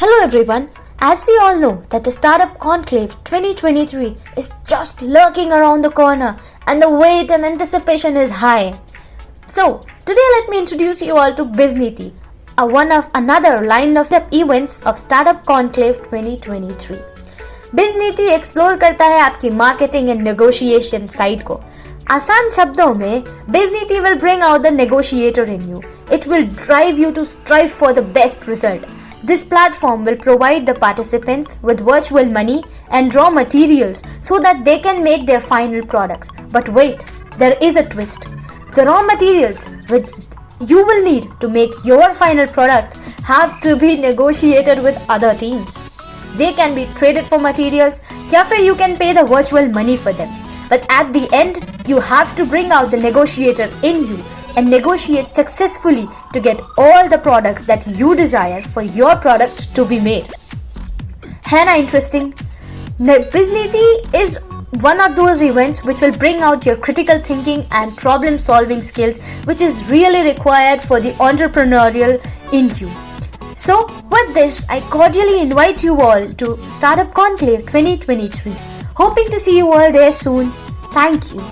Hello everyone. As we all know that the Startup Conclave 2023 is just lurking around the corner and the wait and anticipation is high. So today let me introduce you all to BizNiti, one of another lineup of events of Startup Conclave 2023. BizNiti explore करता है आपकी marketing and negotiation side को. आसान शब्दों में BizNiti will bring out the negotiator in you. It will drive you to strive for the best result. This platform will provide the participants with virtual money and raw materials so that they can make their final products. But wait, there is a twist. The raw materials which you will need to make your final product have to be negotiated with other teams. They can be traded for materials, or you can pay the virtual money for them. But at the end, you have to bring out the negotiator in you and negotiate successfully to get all the products that you desire for your product to be made. है ना interesting? BizNiti is one of those events which will bring out your critical thinking and problem solving skills, which is really required for the entrepreneurial in you. So with this, I cordially invite you all to Startup Conclave 2023. Hoping to see you all there soon. Thank you.